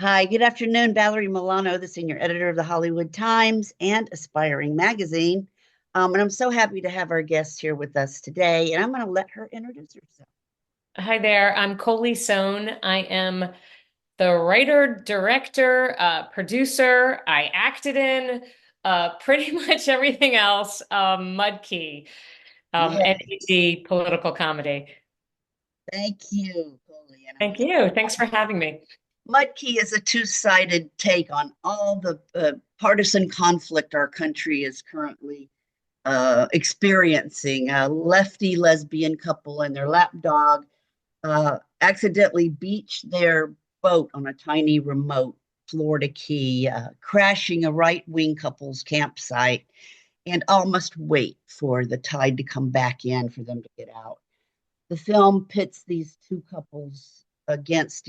Hi, good afternoon. Valerie Milano, the senior editor of the Hollywood Times and Aspiring Magazine. And I'm so happy to have our guest here with us today. And I'm going to let her introduce herself. Hi there, I'm Coley Sohn. I am the writer, director, producer. I acted in pretty much everything else, Mudkey, Yes, NBC political comedy. thank you, Coley. And I'm Thank you. Thanks for having me. Mudkey is a two-sided take on all the partisan conflict our country is currently experiencing. A lefty lesbian couple and their lap dog accidentally beached their boat on a tiny remote Florida key, crashing a right wing couple's campsite, and all must wait for the tide to come back in for them to get out. The film pits these two couples against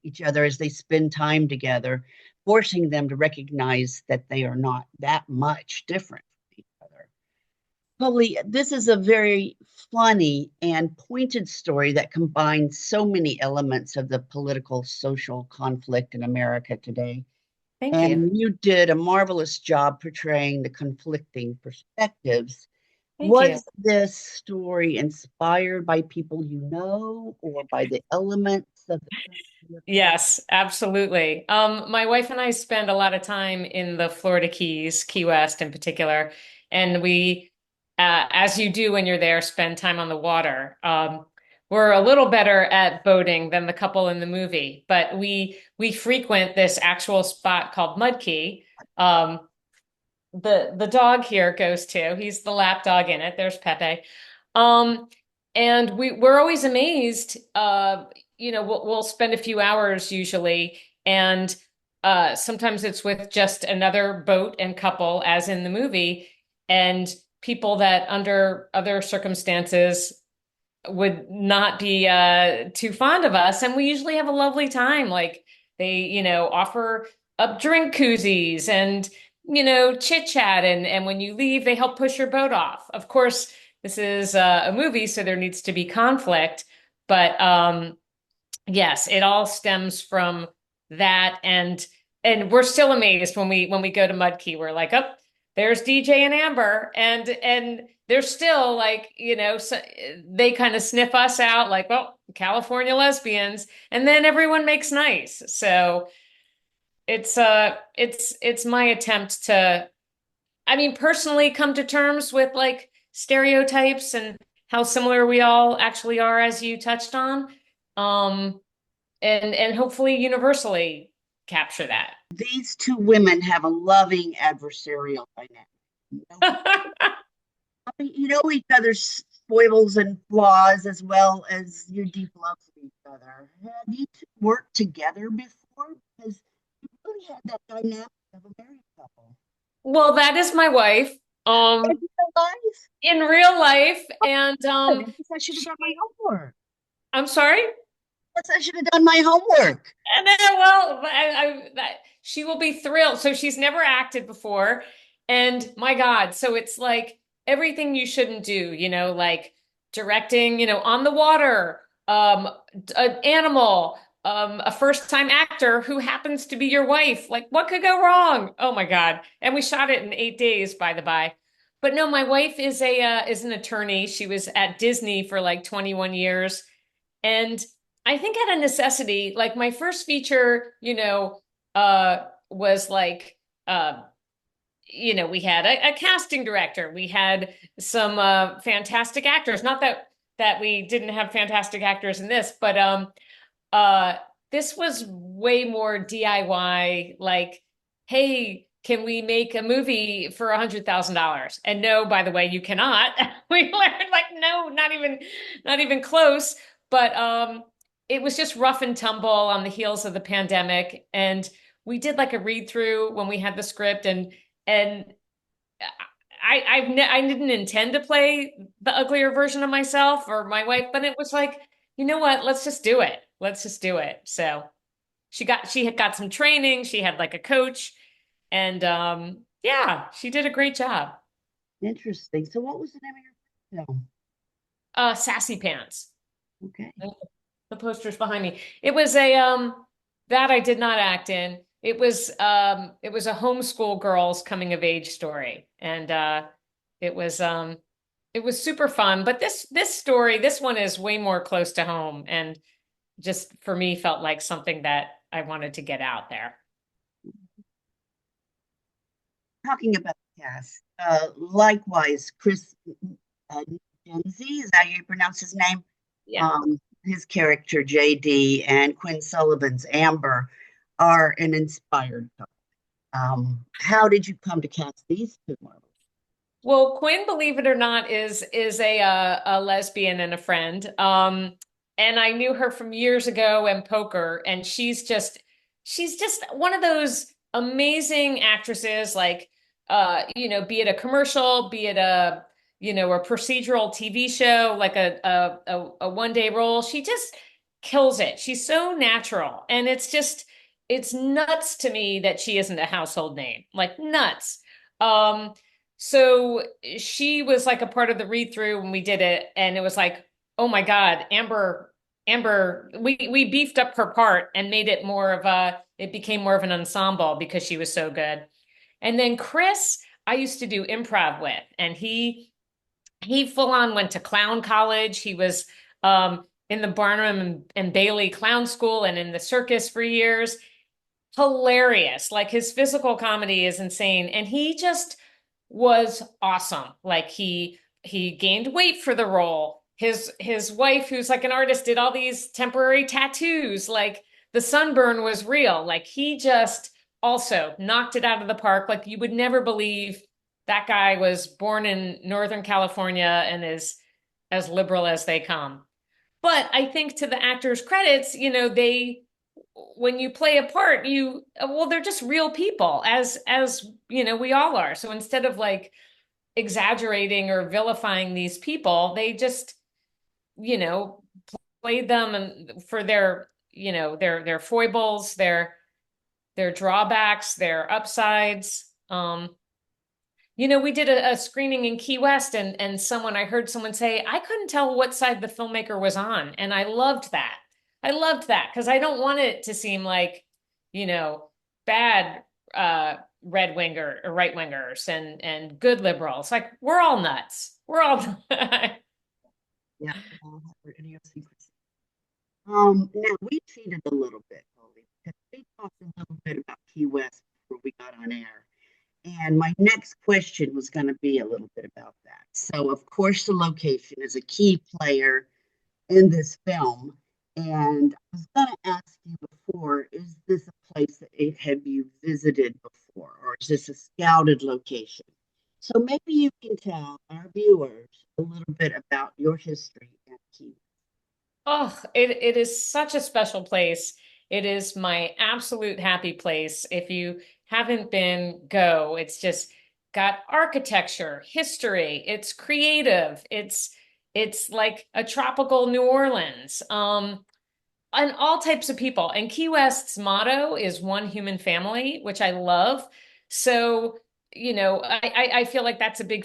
each other as they spend time together, forcing them to recognize that they are not that much different from each other. Probably, this is a very funny and pointed story that combines so many elements of the political social conflict in America today. Thank you. And you did a marvelous job portraying the conflicting perspectives. Thank you. Was this story inspired by people you know or by the elements of the country you're from? Yes, absolutely. My wife and I spend a lot of time in the Florida Keys, Key West in particular, and as you do when you're there, spend time on the water. We're a little better at boating than the couple in the movie, but we frequent this actual spot called Mud Key. The dog here goes to. He's the lap dog in it. There's Pepe. Um, and we're always amazed. We'll spend a few hours usually, and sometimes it's with just another boat and couple, as in the movie, and people that under other circumstances would not be too fond of us, and we usually have a lovely time. Like they, offer up drink koozies and chit chat, and when you leave, they help push your boat off. Of course, this is a movie, so there needs to be conflict, but yes, it all stems from that, and we're still amazed when we go to Mudkey. We're like, oh, there's DJ and Amber, and they're still like, so they kind of sniff us out, like, well, California lesbians, and then everyone makes nice. So it's my attempt to, I mean, personally come to terms with like stereotypes and how similar we all actually are, as you touched on. Um, and hopefully universally capture that. These two women have a loving adversarial dynamic. You know, you know each other's foibles and flaws as well as your deep love for each other. Have you two worked together before? Because you really had that dynamic of a married couple. Well, that is my wife, In real life? in real life, and Good. I guess I should have done my homework. I'm sorry. I guess I should have done my homework. And then, well, she will be thrilled. So she's never acted before, and my God, so it's like everything you shouldn't do, like directing, on the water, an animal, a first-time actor who happens to be your wife. Like, what could go wrong? Oh my God! And we shot it in 8 days, by the by. But no, my wife is an attorney. She was at Disney for like 21 years, and I think out of necessity, like my first feature, was like, we had a casting director, we had some fantastic actors. Not that we didn't have fantastic actors in this, but uh, this was way more DIY. Like, hey, can we make a movie for $100,000? And no, by the way, you cannot. We learned like, no, not even close. But it was just rough and tumble on the heels of the pandemic, and we did like a read through when we had the script, and I didn't intend to play the uglier version of myself or my wife, but it was like, you know what? Let's just do it. Let's just do it. So she had got some training. She had like a coach, and yeah, she did a great job. Interesting. So, what was the name of your film? Sassy Pants. Okay. The poster's behind me. It was a That I did not act in. It was a homeschool girls coming of age story. And it was it was super fun. But this story, this one is way more close to home and just for me felt like something that I wanted to get out there. Talking about the cast, likewise, Chris Genzi, is that how you pronounce his name? Yeah. Um, his character JD and Quinn Sullivan's Amber are an inspired couple. How did you come to cast these two models? Well, Quinn, believe it or not, is a lesbian and a friend. And I knew her from years ago in poker, and she's just one of those amazing actresses, like you know, be it a commercial, be it a you know, a procedural TV show, like a one day role. She just kills it. She's so natural, and it's nuts to me that she isn't a household name, like nuts. Um, so she was like a part of the read through when we did it, and it was like, oh my God, Amber, we beefed up her part and made it more of a, it became more of an ensemble because she was so good. And then Chris, I used to do improv with, and he full on went to clown college. He was in the Barnum and Bailey clown school and in the circus for years. Hilarious. Like his physical comedy is insane. And he just was awesome. Like he gained weight for the role. His wife, who's like an artist, did all these temporary tattoos. Like the sunburn was real. Like he just also knocked it out of the park. Like you would never believe that guy was born in Northern California and is as liberal as they come. But I think to the actors' credits, you know, they when you play a part, you well, they're just real people, as you know, we all are. So instead of like exaggerating or vilifying these people, they just, you know, played them and for their, you know, their foibles, their drawbacks, their upsides. You know, we did a screening in Key West, and someone I heard someone say, I couldn't tell what side the filmmaker was on. And I loved that. I loved that because I don't want it to seem like, you know, bad red winger or right wingers and good liberals. Like we're all nuts. We're all Yeah, all have their idiosyncrasies. Now we cheated a little bit, Coley, because we talked a little bit about Key West before we got on air. And my next question was going to be a little bit about that. So, of course, the location is a key player in this film. And I was going to ask you before, is this a place that have you visited before, or is this a scouted location? So maybe you can tell our viewers a little bit about your history at Key. Oh, it is such a special place. It is my absolute happy place. If you haven't been, go. It's just got architecture, history. It's creative. It's like a tropical New Orleans. And all types of people. And Key West's motto is one human family, which I love. So, you know, I feel like that's a big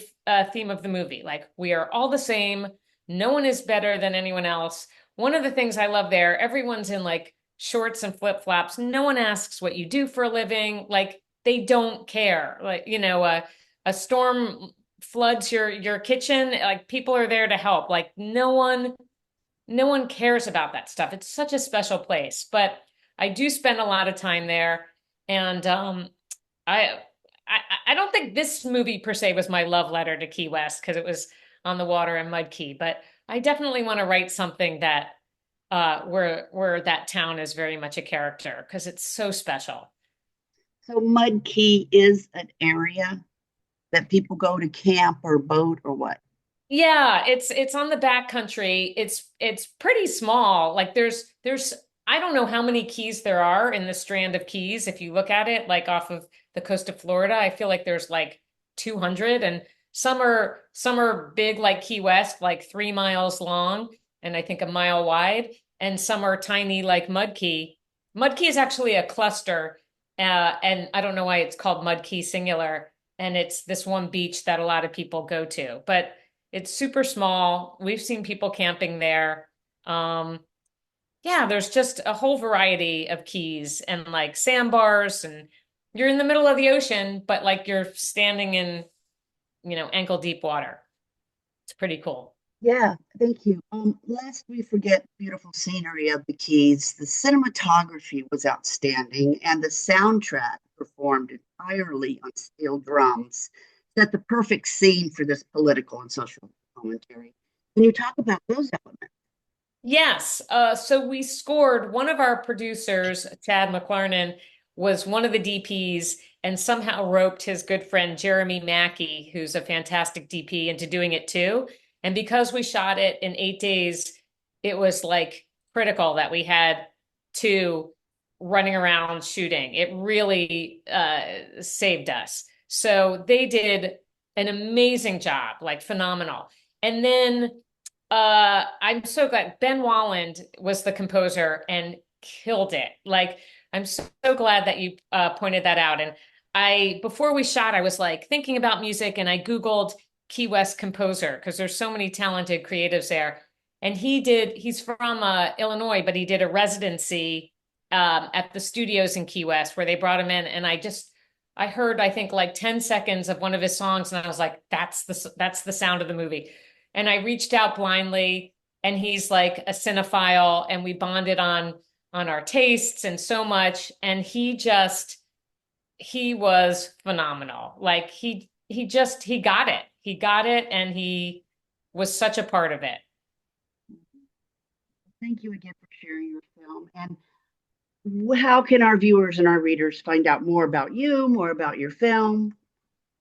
theme of the movie. Like we are all the same. No one is better than anyone else. One of the things I love there, everyone's in like shorts and flip-flops. No one asks what you do for a living. Like they don't care. Like, you know, a storm floods your kitchen, like people are there to help. Like no one cares about that stuff. It's such a special place, but I do spend a lot of time there. And I, I don't think this movie per se was my love letter to Key West because it was on the water in Mud Key, but I definitely want to write something that where that town is very much a character because it's so special. So Mud Key is an area that people go to camp or boat or what? Yeah, it's on the backcountry. It's pretty small. Like there's I don't know how many keys there are in the strand of keys. If you look at it, like off of the coast of Florida, I feel like there's like 200, and some are big like Key West, like 3 miles long, and I think a mile wide, and some are tiny like Mud Key. Mud Key is actually a cluster, and I don't know why it's called Mud Key singular, and it's this one beach that a lot of people go to, but. It's super small. We've seen people camping there. Um, yeah, there's just a whole variety of keys and like sandbars, and you're in the middle of the ocean, but like you're standing in, ankle deep water. It's pretty cool. Yeah, thank you. Lest we forget beautiful scenery of the Keys, the cinematography was outstanding, and the soundtrack performed entirely on steel drums set the perfect scene for this political and social commentary. Can you talk about those elements? Yes. So we scored one of our producers, Chad McLarnon, was one of the DPs and somehow roped his good friend Jeremy Mackey, who's a fantastic DP, into doing it too. And because we shot it in 8 days, it was like critical that we had two running around shooting. It really saved us. So they did an amazing job, like phenomenal. And then I'm so glad Ben Walland was the composer and killed it. Like, I'm so glad that you pointed that out. And before we shot, I was like thinking about music and I Googled Key West composer because there's so many talented creatives there. And he's from Illinois, but he did a residency at the studios in Key West where they brought him in. And I heard, I think like 10 seconds of one of his songs. And I was like, that's the sound of the movie. And I reached out blindly, and he's like a cinephile, and we bonded on our tastes and so much. And he was phenomenal. Like he got it. He got it, and he was such a part of it. Thank you again for sharing your film. And how can our viewers and our readers find out more about you, more about your film?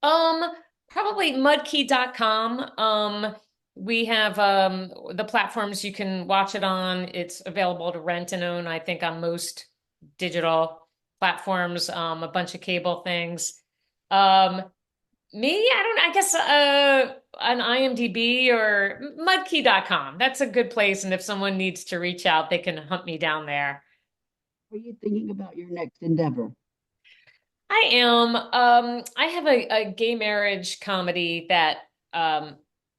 Um, Probably mudkey.com. We have the platforms you can watch it on. It's available to rent and own, I think, on most digital platforms, a bunch of cable things. Um, I don't know, I guess an IMDb or mudkey.com. That's a good place. And if someone needs to reach out, they can hunt me down there. Are you thinking about your next endeavor? I am. I have a gay marriage comedy that,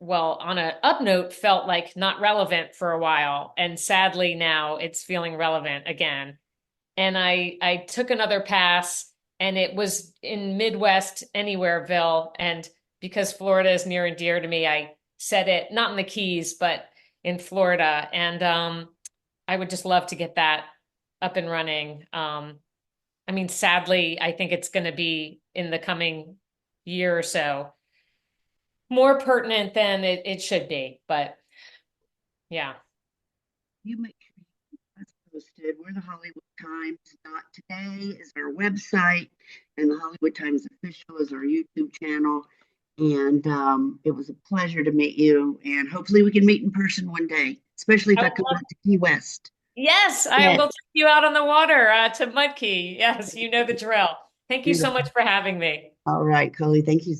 well, on a up note, felt like not relevant for a while, and sadly now it's feeling relevant again. And I took another pass, and it was in Midwest Anywhereville, and because Florida is near and dear to me, I set it not in the Keys, but in Florida, and I would just love to get that up and running. I mean, sadly, I think it's going to be in the coming year or so more pertinent than it should be. But yeah. You make sure you keep us posted. We're the Hollywood Times. Not Today is our website, and the Hollywood Times Official is our YouTube channel. And it was a pleasure to meet you. And hopefully, we can meet in person one day, especially if I I would come love- out to Key West. yes, I Yes, will take you out on the water to Mudkey. Yes, you know the drill. Thank you so beautiful. much for having me. All right, Coley. Thank you